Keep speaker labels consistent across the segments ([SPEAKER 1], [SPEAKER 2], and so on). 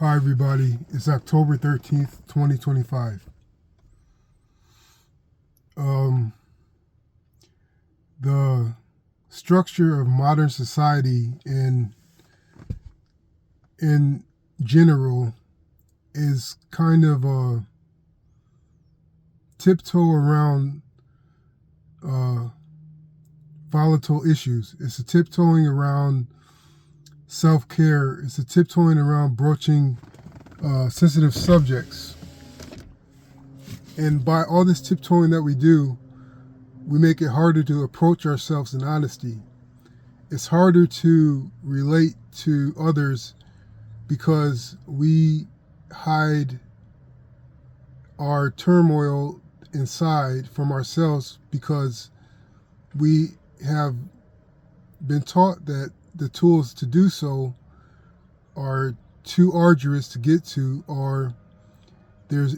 [SPEAKER 1] Hi, everybody. It's October 13th, 2025. Um, the structure of modern society in general is kind of a tiptoe around uh, volatile issues. It's a tiptoeing around self-care. It's a tiptoeing around broaching sensitive subjects. And by all this tiptoeing that we do, we make it harder to approach ourselves in honesty. It's harder to relate to others because we hide our turmoil inside from ourselves because we have been taught that the tools to do so are too arduous to get to, or there's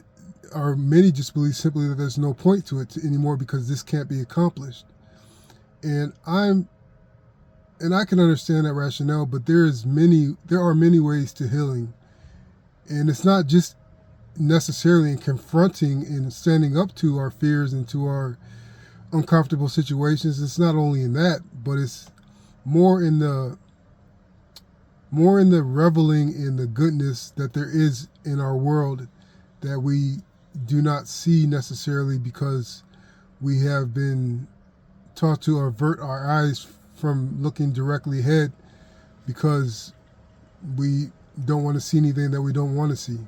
[SPEAKER 1] are many just believe simply that there's no point to it anymore because this can't be accomplished. And I can understand that rationale, but there are many ways to healing. And it's not just necessarily in confronting and standing up to our fears and to our uncomfortable situations. It's not only in that, but it's more in the reveling in the goodness that there is in our world that we do not see necessarily because we have been taught to avert our eyes from looking directly ahead because we don't want to see anything that we don't want to see.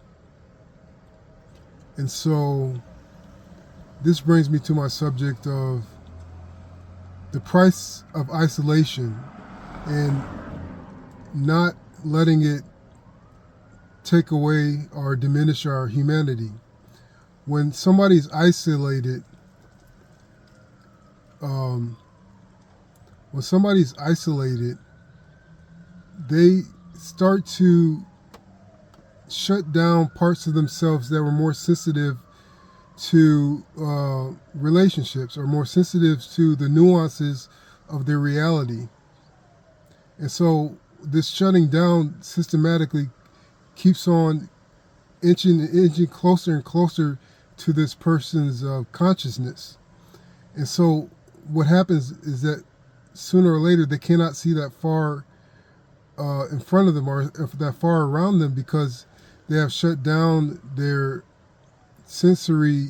[SPEAKER 1] And so this brings me to my subject of the price of isolation and not letting it take away or diminish our humanity. When somebody's isolated, um, they start to shut down parts of themselves that were more sensitive to relationships or more sensitive to the nuances of their reality. And so this shutting down systematically keeps on inching closer and closer to this person's consciousness. And so what happens is that sooner or later they cannot see that far in front of them or that far around them because they have shut down their sensory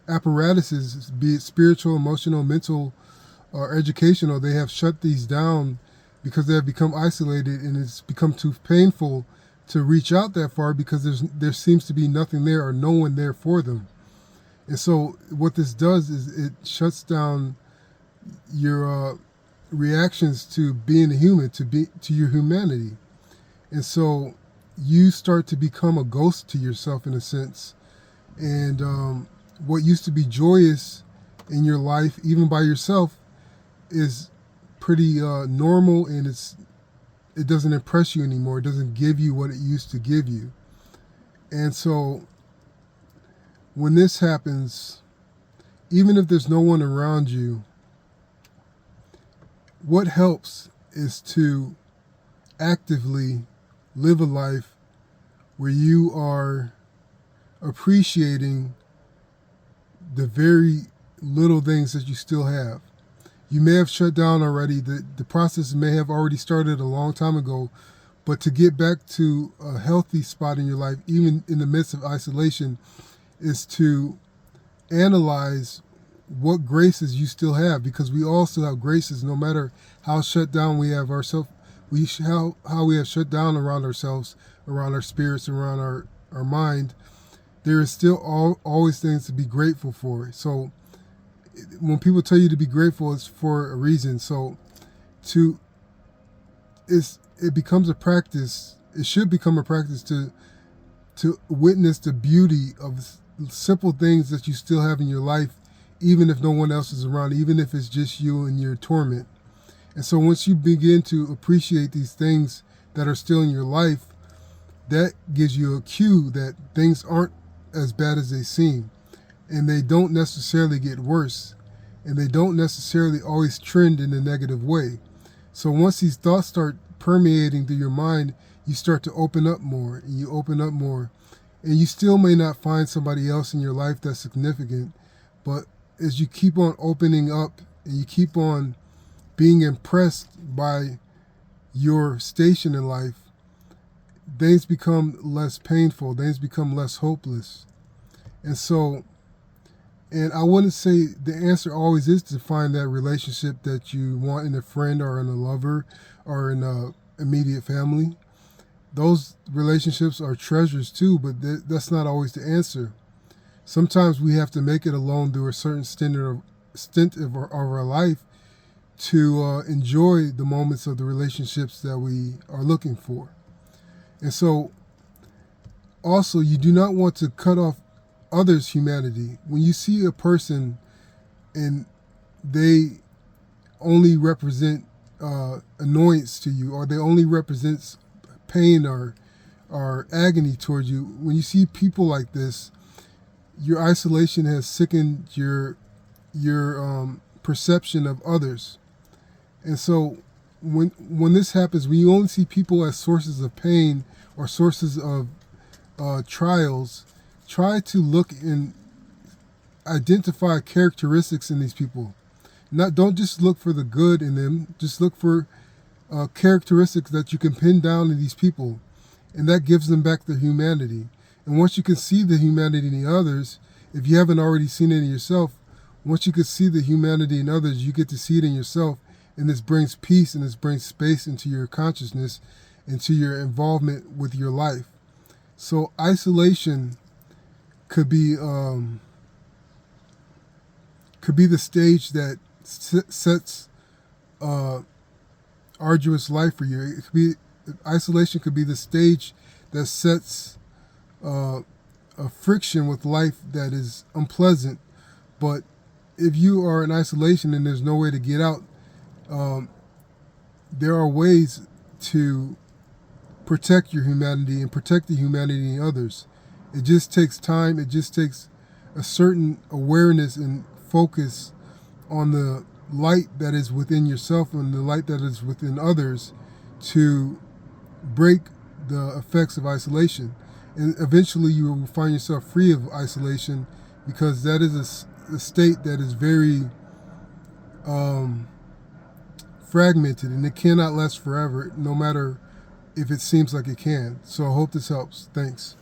[SPEAKER 1] apparatuses, be it spiritual, emotional, mental, or educational. They have shut these down because they have become isolated, and it's become too painful to reach out that far because there seems to be nothing there or no one there for them. And so what this does is it shuts down your reactions to being a human, to your humanity. And so you start to become a ghost to yourself in a sense. And what used to be joyous in your life, even by yourself, is pretty normal, and it doesn't impress you anymore. It doesn't give you what it used to give you. And so when this happens, even if there's no one around you, what helps is to actively live a life where you are appreciating the very little things that you still have. You may have shut down already. The process may have already started a long time ago, but to get back to a healthy spot in your life, even in the midst of isolation, is to analyze what graces you still have, because we all still have graces no matter how shut down we have ourselves, how we have shut down around ourselves, around our spirits, around our mind. There is still always things to be grateful for. So when people tell you to be grateful, it's for a reason. So it becomes a practice. It should become a practice to witness the beauty of simple things that you still have in your life, even if no one else is around, even if it's just you and your torment. And so once you begin to appreciate these things that are still in your life, that gives you a cue that things aren't as bad as they seem. And they don't necessarily get worse. And they don't necessarily always trend in a negative way. So once these thoughts start permeating through your mind, you start to open up more, and you open up more. And you still may not find somebody else in your life that's significant, but as you keep on opening up and you keep on being impressed by your station in life, things become less painful, things become less hopeless. And so, and I wouldn't say the answer always is to find that relationship that you want in a friend or in a lover or in a immediate family. Those relationships are treasures too, but that's not always the answer. Sometimes we have to make it alone through a certain stint of our life to enjoy the moments of the relationships that we are looking for. And so, also, you do not want to cut off others' humanity. When you see a person and they only represent annoyance to you, or they only represent pain or agony towards you, when you see people like this, your isolation has sickened your perception of others. And so when this happens, when you only see people as sources of pain or sources of trials, try to look and identify characteristics in these people. Don't just look for the good in them, just look for characteristics that you can pin down in these people, and that gives them back their humanity. And once you can see the humanity in the others, if you haven't already seen it in yourself, once you can see the humanity in others, you get to see it in yourself, and this brings peace and this brings space into your consciousness, into your involvement with your life. So isolation could be the stage that sets arduous life for you. It could be isolation could be the stage that sets a friction with life that is unpleasant. But if you are in isolation and there's no way to get out, there are ways to protect your humanity and protect the humanity in others. It just takes time. It just takes a certain awareness and focus on the light that is within yourself and the light that is within others to break the effects of isolation. And eventually you will find yourself free of isolation, because that is a state that is very fragmented, and it cannot last forever, no matter if it seems like it can. So I hope this helps. Thanks.